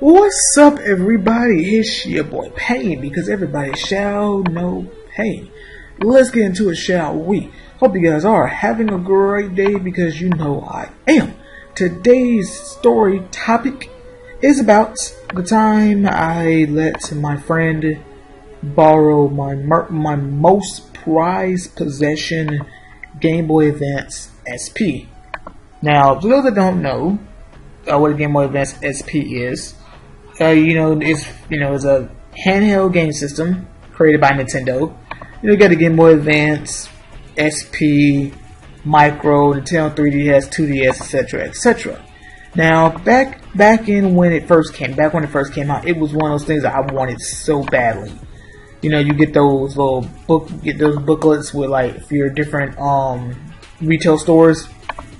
What's up, everybody? It's your boy Pain, because everybody shall know pain. Let's get into it, shall we? Hope you guys are having a great day, because you know I am. Today's story topic is about the time I let my friend borrow my most prized possession, Game Boy Advance SP. Now, for those that don't know what a Game Boy Advance SP is, it's a handheld game system created by Nintendo. You got the Game Boy Advance, SP, Micro, Nintendo 3DS, 2DS, etc., etc. Now, back in when it first came out, it was one of those things that I wanted so badly. You get those booklets with like for your different retail stores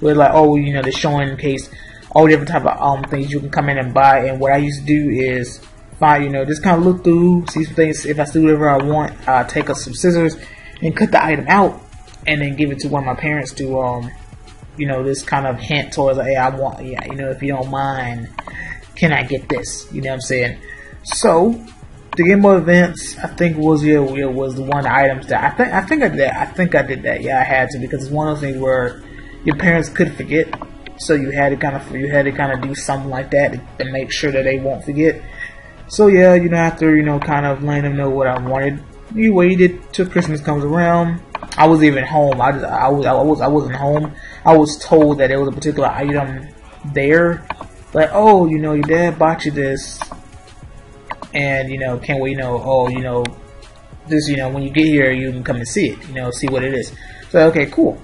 with like they're showing in case all different type of things you can come in and buy. And what I used to do is find just kind of look through, see some things. If I see whatever I want, take some scissors and cut the item out, and then give it to one of my parents to this kind of hint towards like, hey, I want, if you don't mind, can I get this? You know what I'm saying? So the Game Boy Advance, I think was the one of the items that I think I did that. Yeah, I had to, because it's one of those things where your parents could forget. So you had to kind of do something like that to make sure that they won't forget. So yeah, after kind of letting them know what I wanted, you waited till Christmas comes around. I wasn't even home. I wasn't home. I was told that there was a particular item there, like, oh, your dad bought you this, and can we this, when you get here you can come and see it, see what it is. So okay, cool.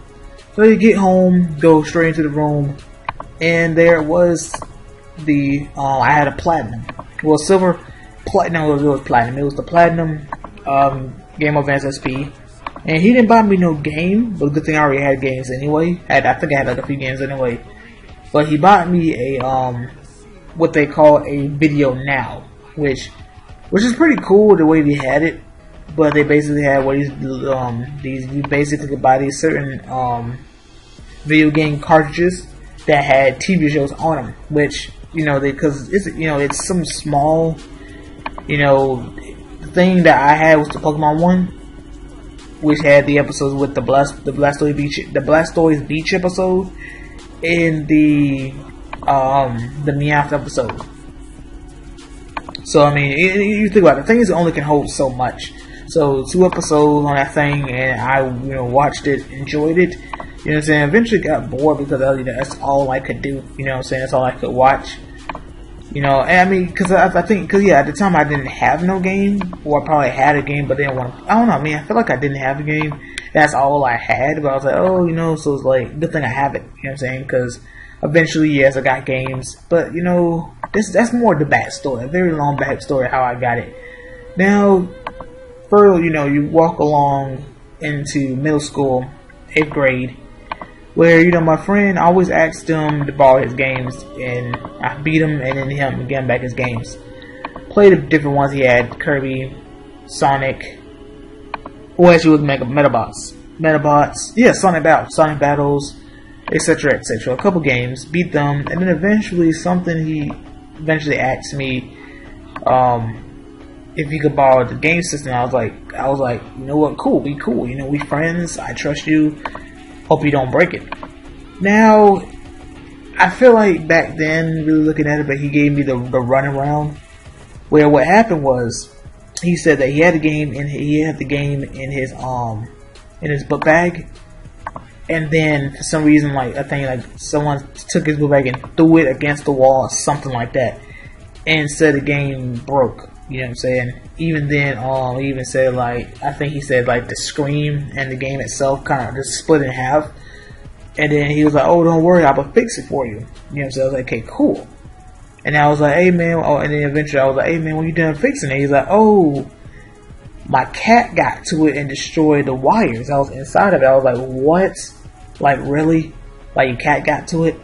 So you get home, go straight into the room, and there was the I had a platinum, well, silver, platinum. It was platinum. It was the platinum Game of Advance SP, and he didn't buy me no game, but good thing I already had games anyway. I think I had like a few games anyway, but he bought me a what they call a Video Now, which is pretty cool the way they had it. But they basically had you basically could buy these certain video game cartridges that had TV shows on them, which because it's some small the thing that I had was the Pokemon one, which had the episodes with the Blastoise Beach episode and the Meowth episode. So I mean, you think about it, things only can hold so much. So 2 episodes on that thing, and I watched it, enjoyed it. You know what I'm saying? Eventually got bored because that's all I could do. You know what I'm saying? That's all I could watch. And I mean, because at the time I didn't have no game, or I probably had a game but didn't want to. I don't know, man. I feel like I didn't have a game. That's all I had. But I was like, so it's like, good thing I have it. You know what I'm saying? Because eventually, yes, I got games. But that's more the backstory, a very long backstory how I got it. Now, further, you walk along into middle school, 8th grade, where my friend always asked him to borrow his games, and I beat him, and then him getting back his games. Played the different ones he had: Kirby, Sonic. Well, actually, it was Metabots. Yeah, Sonic Battles, etc., etc. A couple games, beat them, and then eventually he asked me if he could borrow the game system. I was like, you know what, cool, be cool. We friends. I trust you. Hope you don't break it. Now, I feel like back then, really looking at it, but he gave me the runaround. Where what happened was, he said that he had the game in his book bag, and then for some reason, like I think like someone took his book bag and threw it against the wall or something like that, and said the game broke. You know what I'm saying? Even then, he even said I think he said the screen and the game itself kind of just split in half. And then he was like, oh, don't worry, I'll fix it for you. You know what I'm saying? I was like, okay, cool. And I was like, hey man, and then eventually I was like, hey man, when you done fixing it? He's like, oh, my cat got to it and destroyed the wires. I was inside of it. I was like, what? Like, really? Like, your cat got to it?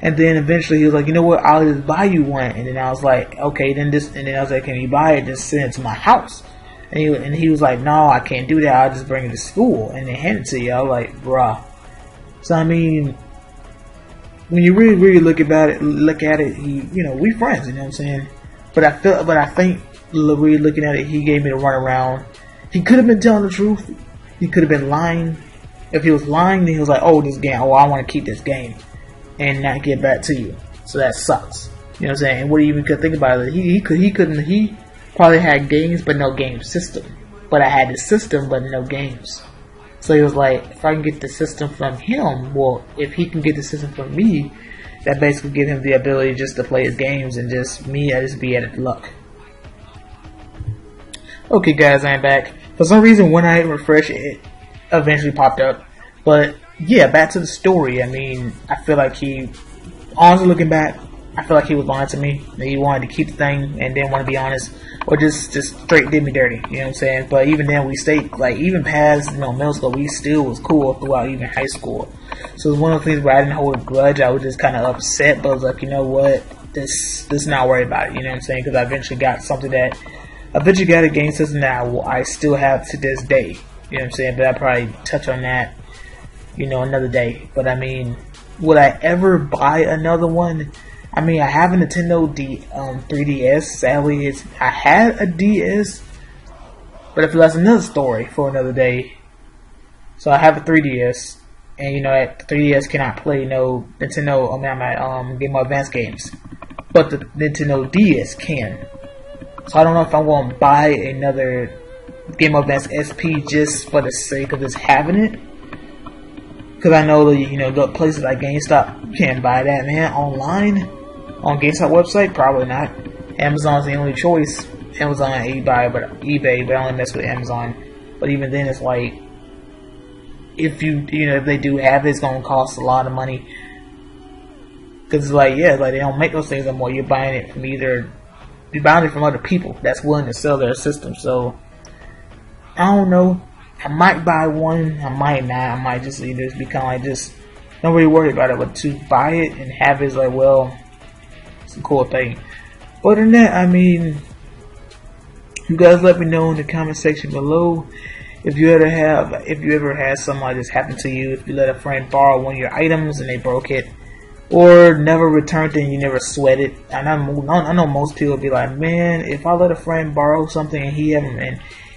And then eventually he was like, you know what, I'll just buy you one. And then I was like, okay, and then I was like, can you buy it? Just send it to my house. And he was like, no, I can't do that. I'll just bring it to school and then hand it to you. I was like, bruh. So I mean, when you really look at it, we friends, you know what I'm saying? But I think really looking at it, he gave me the runaround. He could have been telling the truth. He could have been lying. If he was lying, then he was like, "Oh, this game. Oh, I want to keep this game and not get back to you." So that sucks. You know what I'm saying? And what he even could think about it, he probably had games but no game system. But I had the system but no games. So he was like, if I can get the system from him, well, if he can get the system from me, that basically give him the ability just to play his games, and just me, I just be at luck. Okay, guys, I'm back. For some reason, when I refresh it eventually popped up. But yeah, back to the story. I mean, I feel like honestly looking back, I feel like he was lying to me. He wanted to keep the thing and didn't want to be honest, or just straight did me dirty. You know what I'm saying? But even then, we stayed, like, even past, you know, middle school, we still was cool throughout even high school. So it was one of the things where I didn't hold a grudge. I was just kind of upset, but I was like, you know what, this not worry about it. You know what I'm saying? Because I eventually got a game system that I still have to this day. You know what I'm saying? But I'll probably touch on that, you know, another day. But I mean, would I ever buy another one? I mean, I have a Nintendo 3DS. Sadly, I had a DS, but I feel that's another story for another day. So I have a 3DS, and you know, the 3DS cannot play no Nintendo. Game Boy Advance games, but the Nintendo DS can. So I don't know if I'm going to buy another Game Boy Advance SP just for the sake of just having it. Because I know that, you know, the places like GameStop, you can't buy that, man, online. On GameStop website, probably not. Amazon's the only choice. Amazon and eBay, but I only mess with Amazon. But even then, it's like, if if they do have it, it's going to cost a lot of money. Because it's like, yeah, like they don't make those things anymore. You're buying it from other people that's willing to sell their system. So I don't know. I might buy one. I might not. I might just be kind of like just don't really worry about it. But to buy it and have it is like, well, it's a cool thing. Other than that, I mean, you guys let me know in the comment section below if you ever had something like this happen to you. If you let a friend borrow one of your items and they broke it, or never returned it and you never sweat it. And I know most people be like, man, if I let a friend borrow something and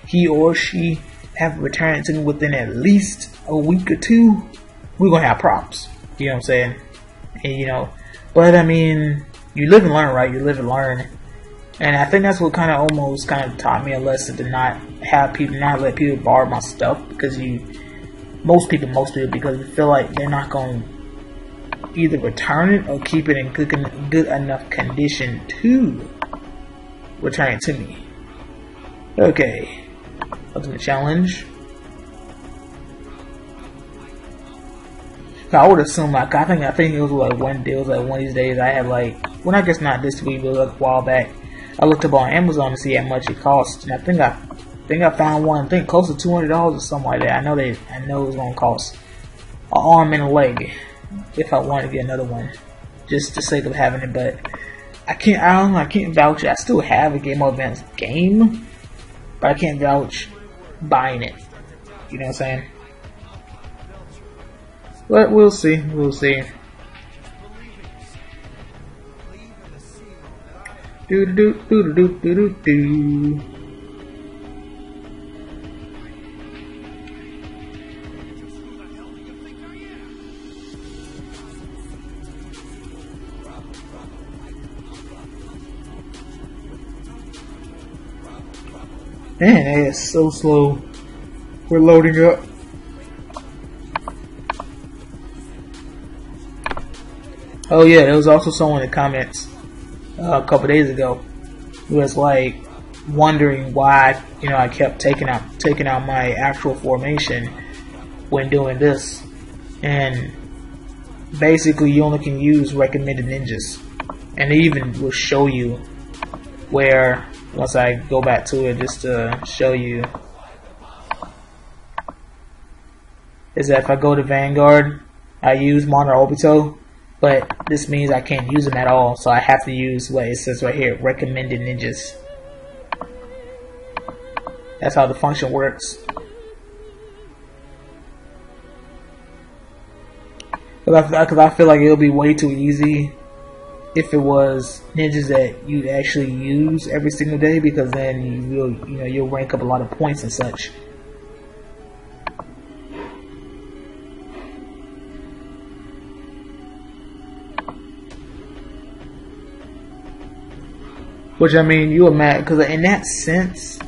he or she have returned it to me within at least a week or two, we're gonna have problems. You know what I'm saying? And you know, but I mean, you live and learn, right? You live and learn. And I think that's what kind of almost taught me a lesson, to not let people borrow my stuff, because most people, because you feel like they're not going to either return it or keep it in good enough condition to return it to me. Okay, ultimate challenge. I would assume, like, I think it was like one day, it was like one of these days I had like, well, I guess not this week, but like a while back, I looked up on Amazon to see how much it costs, and I think I found one, I think close to $200 or something like that. I know it was gonna cost an arm and a leg if I wanted to get another one, just for the sake of having it. But I can't vouch. I still have a Game Boy Advance game, but I can't vouch buying it. You know what I'm saying? But we'll see. We'll see. Do do do do do do do. Man, that is so slow. We're loading up. Oh yeah, there was also someone in the comments a couple days ago who was like wondering why I kept taking out my actual formation when doing this, and basically you only can use recommended ninjas, and it even will show you where, once I go back to it just to show you, is that if I go to Vanguard, I use Mono Obito, but this means I can't use them at all, so I have to use what it says right here, recommended ninjas. That's how the function works. Because I feel like it'll be way too easy if it was ninjas that you'd actually use every single day, because then you'll rank up a lot of points and such. Which, I mean, you imagine, because in that sense,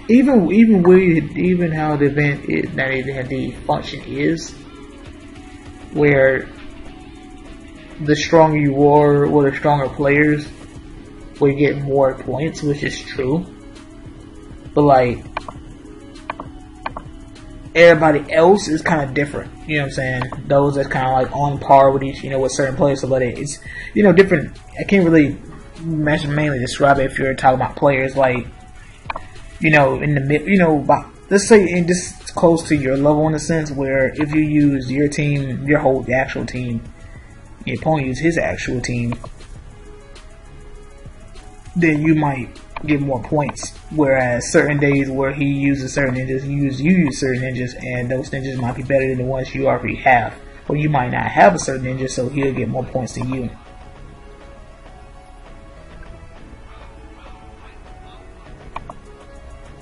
even how the event is, not even the function is, where the stronger you are, or the stronger players will get more points, which is true. But like, everybody else is kind of different. You know what I'm saying? Those that's kind of like on par with each, with certain players. So, but it's, different. I can't really mainly describe it if you're talking about players like, in the mid, let's say in this close to your level, in a sense, where if you use your team, the actual team, your opponent use his actual team, then you might get more points. Whereas certain days where he uses certain ninjas, you use certain ninjas, and those ninjas might be better than the ones you already have. Or you might not have a certain ninja, so he'll get more points than you.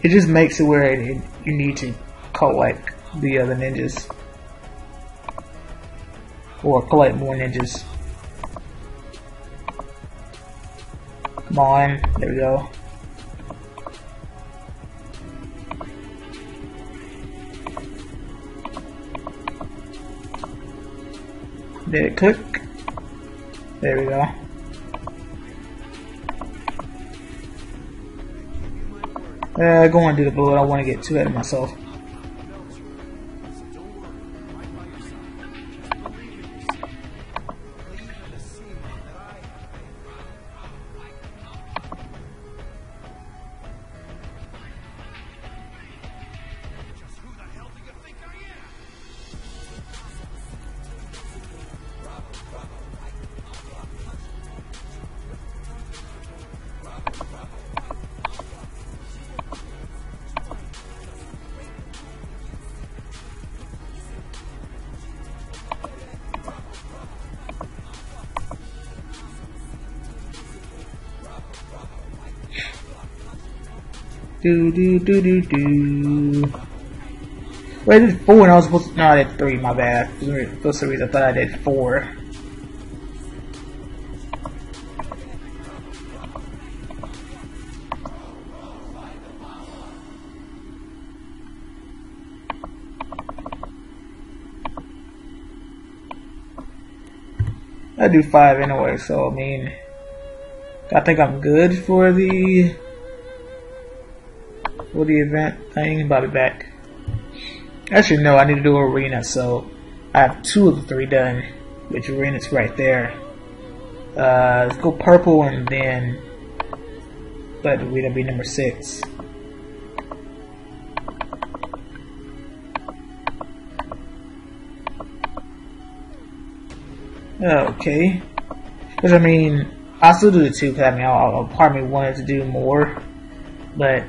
It just makes it where you need to collect the other ninjas. Or collect more ninjas. Come on, there we go. Did it click? There we go. Go on and do the bullet. I don't want to get too ahead of myself. Wait, I did 4 and I was supposed to. No, I did 3, my bad. For some reason I thought I did 4. I do 5 anyway, so I mean, I think I'm good for the event thing. I'll be back. Actually, no, I need to do arena, so I have 2 of the 3 done, which arena's right there. Let's go purple and then let arena be number 6. Okay. Because I mean, I'll still do the 2, because I mean, I'll part of me wanted to do more, but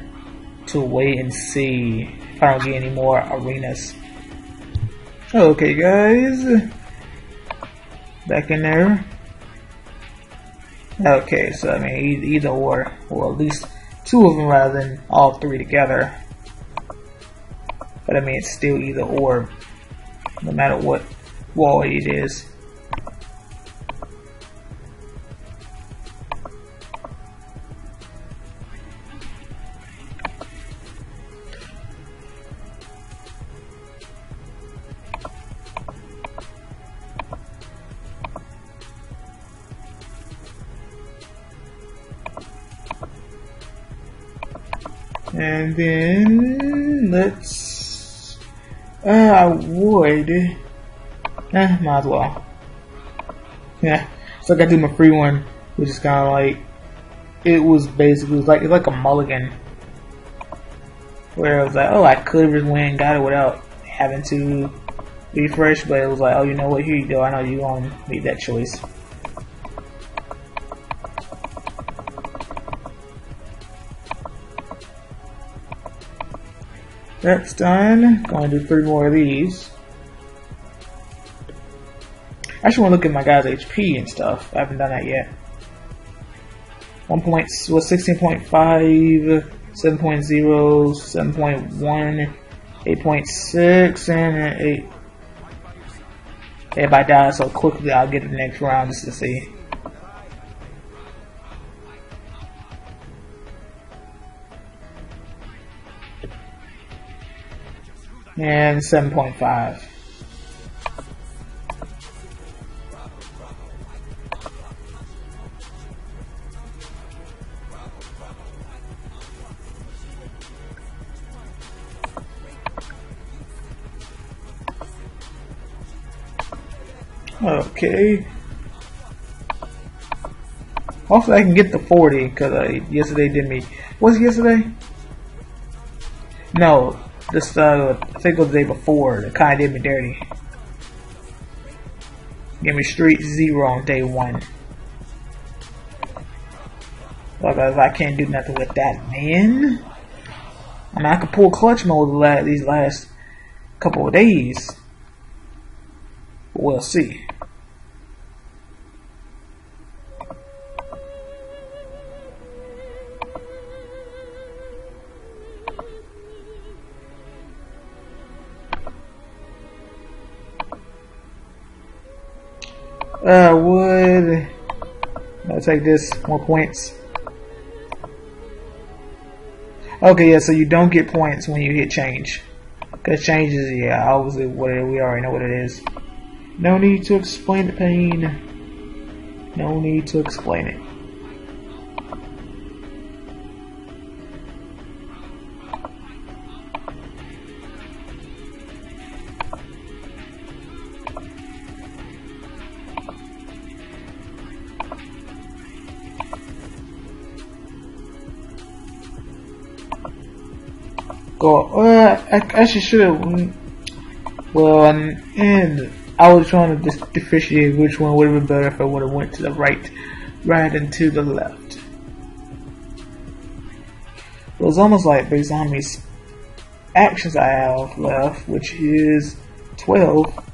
to wait and see if I don't get any more arenas. Okay, guys, back in there. Okay, so I mean, either or at least 2 of them rather than all 3 together. But I mean, it's still either or, no matter what wall it is. And then let's I would might as well. Yeah. So I gotta do my free one, which is kinda like it was like a mulligan. Where it was like, oh, I could have went and got it without having to refresh, but it was like, oh, you know what, here you go, I know you gonna make that choice. That's done. Going to do 3 more of these. I just want to look at my guy's HP and stuff. I haven't done that yet. 16.5, 7.0, 7.1, 8.6, and 8. If I die so quickly, I'll get the next round just to see. And 7.5. Okay. Hopefully I can get the 40 because yesterday did me. Was it yesterday? No, this I think it was the day before. It kind of did me dirty. Give me street 0 on day 1. Because I can't do nothing with that, man. I mean, I could pull clutch mode these last couple of days. But we'll see. Would I'll take this, more points. Okay, yeah, so you don't get points when you hit change. Because change is, yeah, obviously what we already know what it is. No need to explain the pain. No need to explain it. Go. I actually should have. Well, and I was trying to differentiate which one would have been better if I would have went to the right and to the left. It was almost like based on how many actions I have left, which is 12,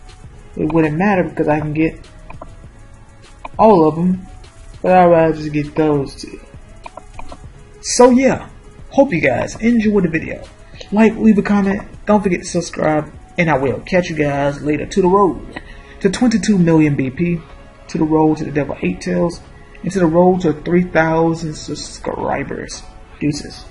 it wouldn't matter because I can get all of them, but I'd rather just get those two. So yeah, hope you guys enjoyed the video. Like, leave a comment, don't forget to subscribe, and I will catch you guys later. To the road to 22 million BP, to the road to the Devil 8 Tails, and to the road to 3,000 subscribers. Deuces.